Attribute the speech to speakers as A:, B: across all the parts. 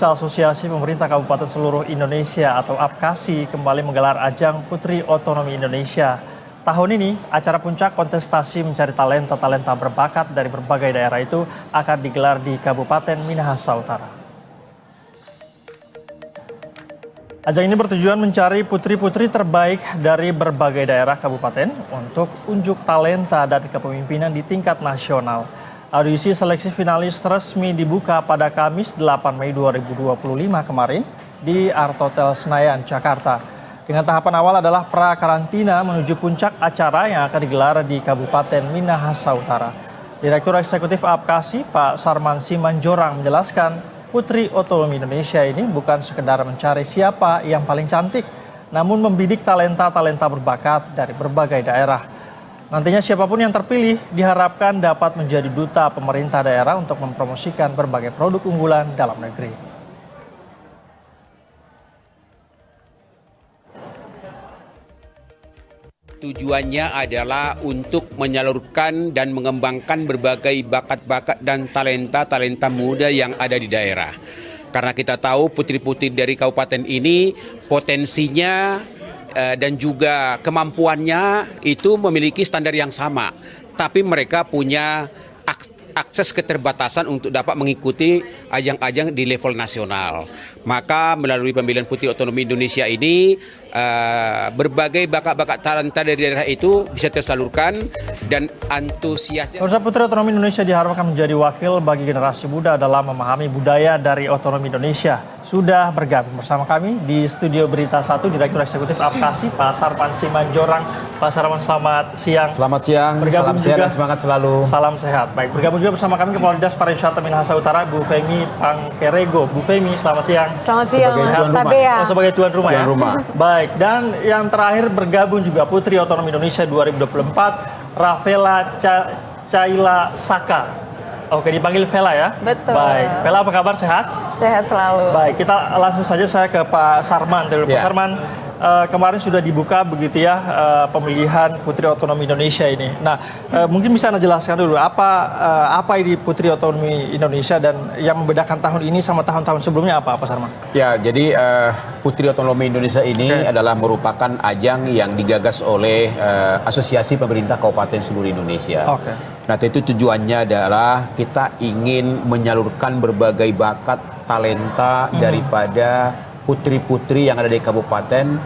A: Asosiasi Pemerintah Kabupaten Seluruh Indonesia atau APKASI kembali menggelar ajang Putri Otonomi Indonesia. Tahun ini, acara puncak kontestasi mencari talenta-talenta berbakat dari berbagai daerah itu akan digelar di Kabupaten Minahasa Utara. Ajang ini bertujuan mencari putri-putri terbaik dari berbagai daerah kabupaten untuk unjuk talenta dan kepemimpinan di tingkat nasional. Audisi seleksi finalis resmi dibuka pada Kamis 8 Mei 2025 kemarin di Art Hotel Senayan, Jakarta. Dengan tahapan awal adalah pra-karantina menuju puncak acara yang akan digelar di Kabupaten Minahasa Utara. Direktur Eksekutif APKASI, Pak Sarman Simanjorang menjelaskan, Putri Otonomi Indonesia ini bukan sekedar mencari siapa yang paling cantik, namun membidik talenta-talenta berbakat dari berbagai daerah. Nantinya siapapun yang terpilih diharapkan dapat menjadi duta pemerintah daerah untuk mempromosikan berbagai produk unggulan dalam negeri.
B: Tujuannya adalah untuk menyalurkan dan mengembangkan berbagai bakat-bakat dan talenta-talenta muda yang ada di daerah. Karena kita tahu putri-putri dari kabupaten ini potensinya dan juga kemampuannya itu memiliki standar yang sama, tapi mereka punya akses keterbatasan untuk dapat mengikuti ajang-ajang di level nasional. Maka melalui pemilihan Putri Otonomi Indonesia ini berbagai bakat-bakat talenta dari daerah itu bisa tersalurkan dan antusiasnya.
A: Putri Otonomi Indonesia diharapkan menjadi wakil bagi generasi muda dalam memahami budaya dari otonomi Indonesia. Sudah bergabung bersama kami di studio Berita 1 Direktur Eksekutif APKASI, Pak Sarman Simanjorang. Pak Sarman, selamat siang.
C: Selamat siang,
A: bergabung
C: salam sehat
A: juga,
C: dan semangat selalu.
A: Salam sehat. Baik, bergabung juga bersama kami Kepala Dinas Pariwisata Minahasa Utara, Bu Femi Pangkerego. Bu Femi, selamat siang.
D: Selamat siang,
A: sebagai tuan rumah ya.
C: Rumah.
A: Baik, dan yang terakhir bergabung juga Putri Otonomi Indonesia 2024, Rafaela Caila Saka. Oke, dipanggil Vela ya?
D: Betul.
A: Baik, Vela apa kabar, sehat?
D: Sehat selalu.
A: Baik, kita langsung saja saya ke Pak Sarman. Pak Sarman, kemarin sudah dibuka begitu ya pemilihan Putri Otonomi Indonesia ini. Nah, mungkin bisa Anda jelaskan dulu apa ini Putri Otonomi Indonesia dan yang membedakan tahun ini sama tahun-tahun sebelumnya apa, Pak Sarman?
C: Ya, jadi Putri Otonomi Indonesia ini adalah merupakan ajang yang digagas oleh Asosiasi Pemerintah Kabupaten Seluruh Indonesia. Nah, itu tujuannya adalah kita ingin menyalurkan berbagai bakat, talenta daripada putri-putri yang ada di kabupaten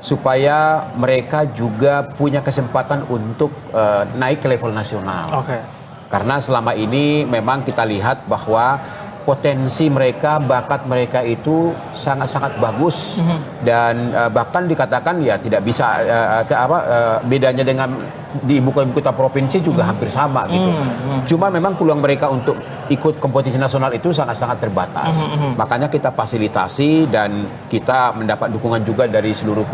C: supaya mereka juga punya kesempatan untuk naik ke level nasional. Karena selama ini memang kita lihat bahwa potensi mereka, bakat mereka itu sangat-sangat bagus dan bahkan dikatakan ya tidak bisa bedanya dengan di ibu kota provinsi juga hampir sama gitu. Cuma memang peluang mereka untuk ikut kompetisi nasional itu sangat-sangat terbatas. Makanya kita fasilitasi dan kita mendapat dukungan juga dari seluruh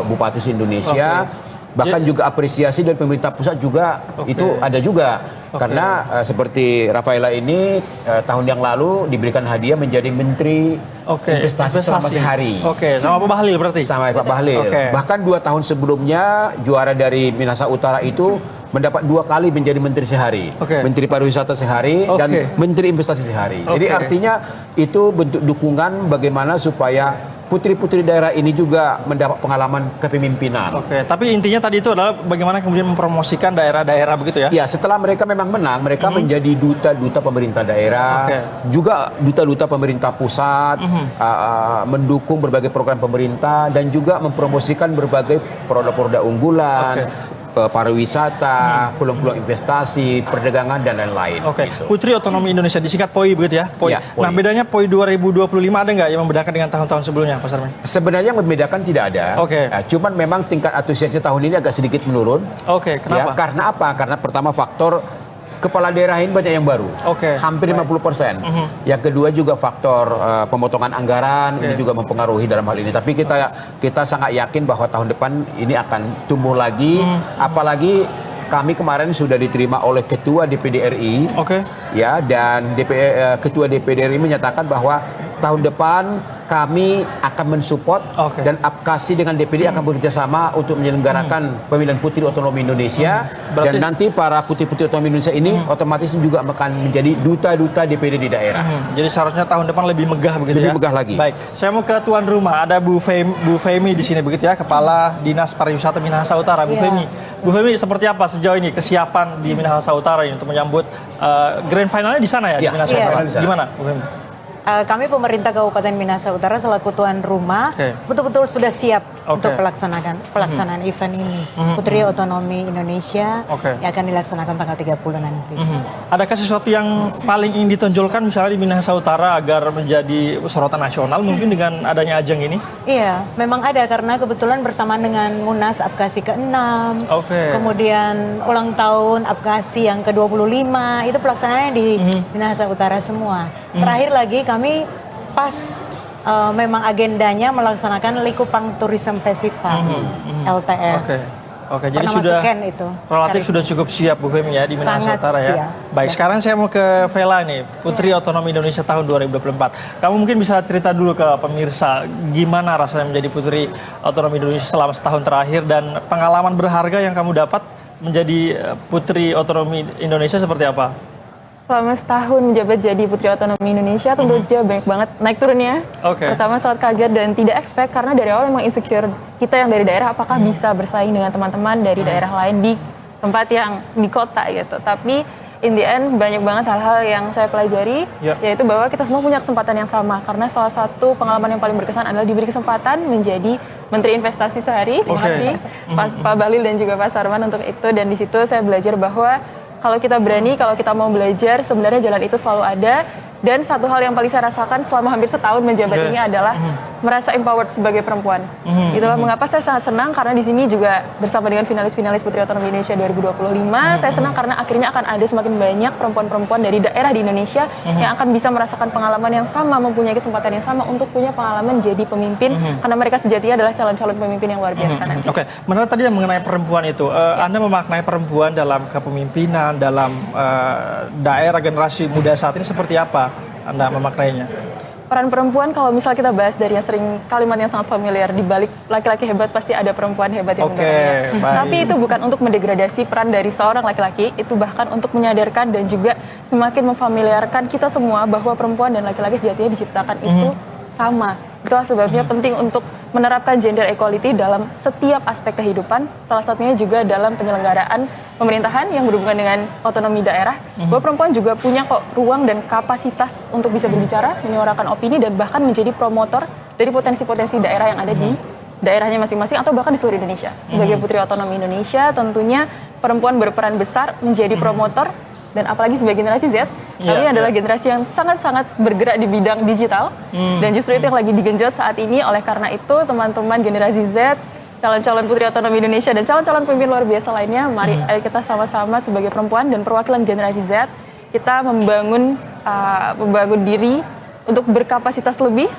C: Bupati Indonesia. Bahkan juga apresiasi dari pemerintah pusat juga itu ada juga. Karena seperti Rafaela ini tahun yang lalu diberikan hadiah menjadi Menteri Investasi selama sehari.
A: Sama Pak Bahlil berarti?
C: Sama Pak Bahlil. Bahkan 2 tahun sebelumnya juara dari Minahasa Utara itu mendapat 2 kali menjadi Menteri sehari. Menteri Pariwisata sehari dan Menteri Investasi sehari. Jadi artinya itu bentuk dukungan bagaimana supaya putri-putri daerah ini juga mendapat pengalaman kepemimpinan.
A: Tapi intinya tadi itu adalah bagaimana kemudian mempromosikan daerah-daerah begitu ya?
C: Ya, setelah mereka memang menang, mereka menjadi duta-duta pemerintah daerah, juga duta-duta pemerintah pusat, mendukung berbagai program pemerintah dan juga mempromosikan berbagai produk-produk unggulan. Pariwisata, peluang-peluang investasi, perdagangan dan lain-lain.
A: Gitu. Putri Otonomi Indonesia disingkat POI begitu ya? POI. Nah, bedanya POI 2025 ada nggak yang membedakan dengan tahun-tahun sebelumnya, Pak Sarman?
C: Sebenarnya yang membedakan tidak ada. Cuman memang tingkat antusiasnya tahun ini agak sedikit menurun.
A: Kenapa?
C: Karena apa? Karena pertama faktor kepala daerah ini banyak yang baru, hampir 50%. Yang kedua juga faktor pemotongan anggaran ini juga mempengaruhi dalam hal ini. Tapi kita sangat yakin bahwa tahun depan ini akan tumbuh lagi. Apalagi kami kemarin sudah diterima oleh Ketua DPD RI, ya, dan Ketua DPD RI menyatakan bahwa tahun depan kami akan mensupport dan APKASI dengan DPD akan bekerjasama untuk menyelenggarakan pemilihan Putri Otonomi Indonesia. Dan nanti para putri-putri otonomi Indonesia ini otomatis juga akan menjadi duta-duta DPD di daerah.
A: Jadi seharusnya tahun depan lebih megah begitu
C: lebih
A: ya?
C: Megah lagi.
A: Baik, saya mau ke tuan rumah. Ada Bu Femi di sini begitu ya, Kepala Dinas Pariwisata Minahasa Utara. Bu Femi, seperti apa sejauh ini kesiapan di Minahasa Utara ini untuk menyambut grand finalnya di sana ya? Di Minahasa Utara. Gimana, Bu Femi?
D: Kami pemerintah Kabupaten Minahasa Utara selaku tuan rumah betul-betul sudah siap untuk pelaksanaan event ini, Putri Otonomi Indonesia yang akan dilaksanakan tanggal 30 nanti.
A: Adakah sesuatu yang paling ingin ditonjolkan misalnya di Minahasa Utara agar menjadi sorotan nasional mungkin dengan adanya ajang ini?
D: Iya, memang ada karena kebetulan bersamaan dengan Munas APKASI ke-6, kemudian ulang tahun APKASI yang ke-25, itu pelaksanaannya di Minahasa Utara semua. Terakhir lagi kami pas memang agendanya melaksanakan Likupang Tourism Festival, LTF.
A: Oke, jadi sudah relatif sudah cukup siap Bu Femi ya di Minahasa Utara ya. Baik, sekarang saya mau ke Vela nih, Putri Otonomi Indonesia tahun 2024. Kamu mungkin bisa cerita dulu ke pemirsa gimana rasanya menjadi Putri Otonomi Indonesia selama setahun terakhir dan pengalaman berharga yang kamu dapat menjadi Putri Otonomi Indonesia seperti apa?
E: Selama setahun menjabat jadi Putri Otonomi Indonesia tentu saja banyak banget naik turunnya. Pertama sangat kaget dan tidak expect karena dari awal memang insecure kita yang dari daerah apakah bisa bersaing dengan teman-teman dari daerah lain di tempat yang di kota gitu. Tapi in the end banyak banget hal-hal yang saya pelajari yaitu bahwa kita semua punya kesempatan yang sama karena salah satu pengalaman yang paling berkesan adalah diberi kesempatan menjadi Menteri Investasi sehari. Terima kasih Pak Bahlil dan juga Pak Sarman untuk itu dan di situ saya belajar bahwa kalau kita berani, kalau kita mau belajar, sebenarnya jalan itu selalu ada. Dan satu hal yang paling saya rasakan selama hampir setahun menjabat ini adalah merasa empowered sebagai perempuan. Itulah mengapa saya sangat senang karena di sini juga bersama dengan finalis-finalis Putri Otonomi Indonesia 2025, saya senang karena akhirnya akan ada semakin banyak perempuan-perempuan dari daerah di Indonesia yang akan bisa merasakan pengalaman yang sama, mempunyai kesempatan yang sama untuk punya pengalaman jadi pemimpin karena mereka sejatinya adalah calon-calon pemimpin yang luar biasa nanti.
A: Menarik tadi yang mengenai perempuan itu, Anda memaknai perempuan dalam kepemimpinan, dalam daerah generasi muda saat ini seperti apa Anda memaknainya?
E: Peran perempuan kalau misal kita bahas dari yang sering kalimat yang sangat familiar, di balik laki-laki hebat pasti ada perempuan hebat yang mendorongnya. Tapi itu bukan untuk mendegradasi peran dari seorang laki-laki, itu bahkan untuk menyadarkan dan juga semakin memfamiliarkan kita semua bahwa perempuan dan laki-laki sejatinya diciptakan itu sama. Itulah sebabnya penting untuk menerapkan gender equality dalam setiap aspek kehidupan, salah satunya juga dalam penyelenggaraan pemerintahan yang berhubungan dengan otonomi daerah, bahwa perempuan juga punya kok ruang dan kapasitas untuk bisa berbicara, menyuarakan opini, dan bahkan menjadi promotor dari potensi-potensi daerah yang ada di daerahnya masing-masing atau bahkan di seluruh Indonesia. Sebagai Putri Otonomi Indonesia, tentunya perempuan berperan besar menjadi promotor, dan apalagi sebagai generasi Z, kami adalah generasi yang sangat-sangat bergerak di bidang digital, dan justru itu yang lagi digenjot saat ini. Oleh karena itu, teman-teman generasi Z, calon-calon Putri Otonomi Indonesia dan calon-calon pemimpin luar biasa lainnya, mari ayo kita sama-sama sebagai perempuan dan perwakilan generasi Z, kita membangun diri untuk berkapasitas lebih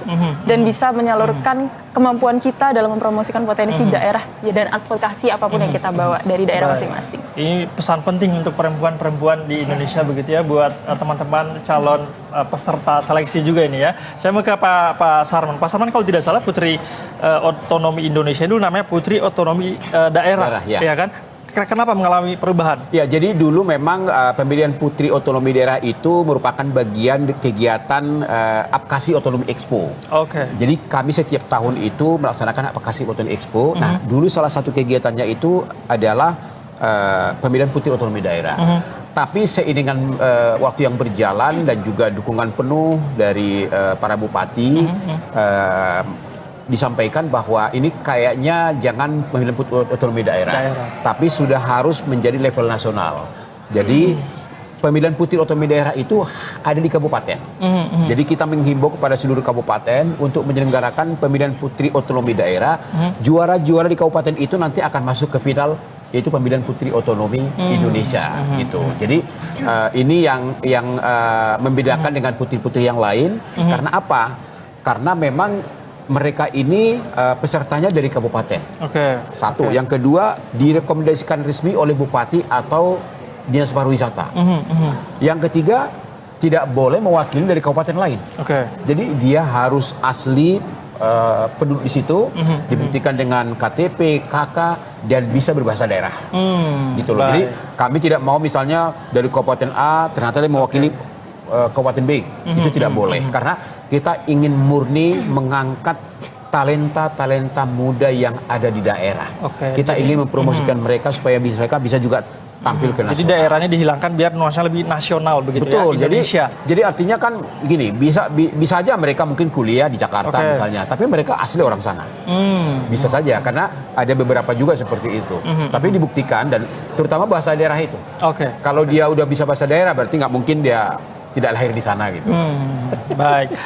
E: dan bisa menyalurkan kemampuan kita dalam mempromosikan potensi daerah dan advokasi apapun yang kita bawa dari daerah masing-masing.
A: Ini pesan penting untuk perempuan-perempuan di Indonesia begitu ya, buat teman-teman calon peserta seleksi juga ini ya. Saya mau ke Pak Sarman. Pak Sarman kalau tidak salah Putri Otonomi Indonesia itu namanya Putri Otonomi Daerah ya kan? Kenapa mengalami perubahan?
C: Ya, jadi dulu memang pemilihan Putri Otonomi Daerah itu merupakan bagian kegiatan APKASI Otonomi Expo. Jadi kami setiap tahun itu melaksanakan APKASI Otonomi Expo. Nah, dulu salah satu kegiatannya itu adalah pemilihan Putri Otonomi Daerah. Tapi seiring waktu yang berjalan dan juga dukungan penuh dari para bupati, disampaikan bahwa ini kayaknya jangan pemilihan Putri Otonomi daerah, tapi sudah harus menjadi level nasional. Jadi pemilihan Putri Otonomi daerah itu ada di kabupaten. Jadi kita menghimbau kepada seluruh kabupaten untuk menyelenggarakan pemilihan Putri Otonomi daerah. Juara-juara di kabupaten itu nanti akan masuk ke final, yaitu pemilihan Putri Otonomi Indonesia gitu. Jadi ini yang membedakan dengan putri-putri yang lain. Karena apa? Karena memang mereka ini pesertanya dari kabupaten. Satu. Yang kedua, direkomendasikan resmi oleh bupati atau dinas pariwisata. Yang ketiga, tidak boleh mewakili dari kabupaten lain. Jadi dia harus asli penduduk di situ, dibuktikan dengan KTP, KK, dan bisa berbahasa daerah. Gitu loh. Jadi kami tidak mau misalnya dari kabupaten A ternyata dia mewakili kabupaten B. Itu tidak boleh karena kita ingin murni mengangkat talenta-talenta muda yang ada di daerah. Kita ingin mempromosikan mereka supaya mereka bisa juga tampil ke nasional.
A: Jadi daerahnya dihilangkan biar nuansanya lebih nasional begitu.
C: Betul,
A: ya, Indonesia.
C: Jadi artinya kan gini, bisa aja mereka mungkin kuliah di Jakarta misalnya, tapi mereka asli orang sana. Bisa saja karena ada beberapa juga seperti itu. Tapi dibuktikan dan terutama bahasa daerah itu. Kalau dia udah bisa bahasa daerah berarti nggak mungkin dia tidak lahir di sana gitu.
A: Baik.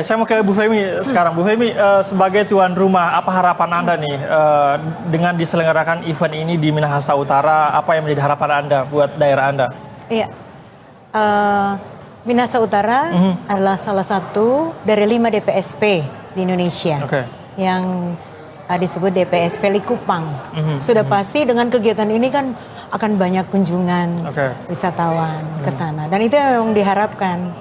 A: Saya mau ke Bu Femi sekarang. Bu Femi, sebagai tuan rumah, apa harapan Anda nih dengan diselenggarakan event ini di Minahasa Utara? Apa yang menjadi harapan Anda buat daerah Anda?
D: Iya. Minahasa Utara adalah salah satu dari 5 DPSP di Indonesia yang disebut DPSP Likupang. Sudah pasti dengan kegiatan ini kan akan banyak kunjungan wisatawan ke sana. Dan itu yang memang diharapkan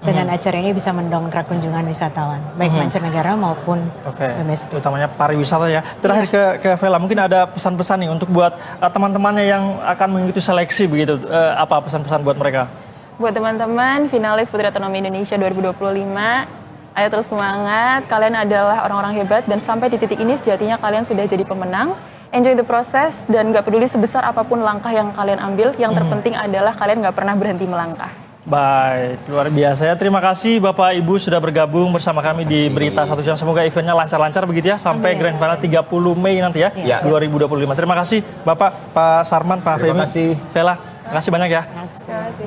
D: dengan acara ini bisa mendongkrak kunjungan wisatawan, baik mancanegara maupun domestik.
A: Utamanya pariwisata ya. Terakhir ke Vela, mungkin ada pesan-pesan nih untuk buat teman-temannya yang akan mengikuti seleksi begitu. Apa pesan-pesan buat mereka?
E: Buat teman-teman finalis Putri Otonomi Indonesia 2025, ayo terus semangat. Kalian adalah orang-orang hebat dan sampai di titik ini sejatinya kalian sudah jadi pemenang. Enjoy the process dan gak peduli sebesar apapun langkah yang kalian ambil, yang terpenting adalah kalian gak pernah berhenti melangkah.
A: Baik, luar biasa ya. Terima kasih Bapak Ibu sudah bergabung bersama kami di Berita Satu Siang. Semoga eventnya lancar-lancar begitu ya, sampai Grand Final 30 Mei nanti ya, 2025. Terima kasih Bapak, Pak Sarman, Pak Femi, Vela. Terima kasih banyak ya.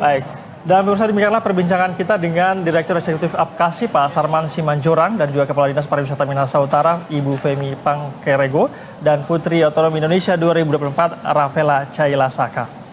A: Baik. Dan pemirsa, demikianlah perbincangan kita dengan Direktur Eksekutif Apkasi Pak Sarman Simanjorang dan juga Kepala Dinas Pariwisata Minahasa Utara Ibu Femi Pangkerego dan Putri Otonomi Indonesia 2024 Ravela Cailasaka.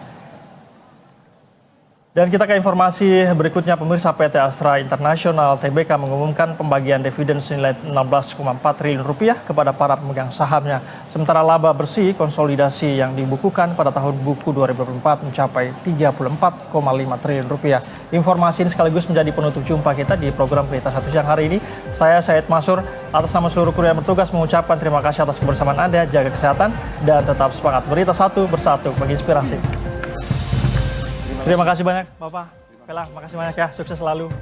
A: Dan kita ke informasi berikutnya, pemirsa. PT Astra International Tbk mengumumkan pembagian dividen senilai 16,4 triliun rupiah kepada para pemegang sahamnya. Sementara laba bersih konsolidasi yang dibukukan pada tahun buku 2024 mencapai 34,5 triliun rupiah. Informasi ini sekaligus menjadi penutup jumpa kita di program Berita Satu Siang hari ini. Saya Said Masur, atas nama seluruh kru yang bertugas mengucapkan terima kasih atas kebersamaan Anda, jaga kesehatan, dan tetap semangat. Berita Satu bersatu menginspirasi. Terima kasih banyak Bapak, Vela, makasih banyak ya, sukses selalu.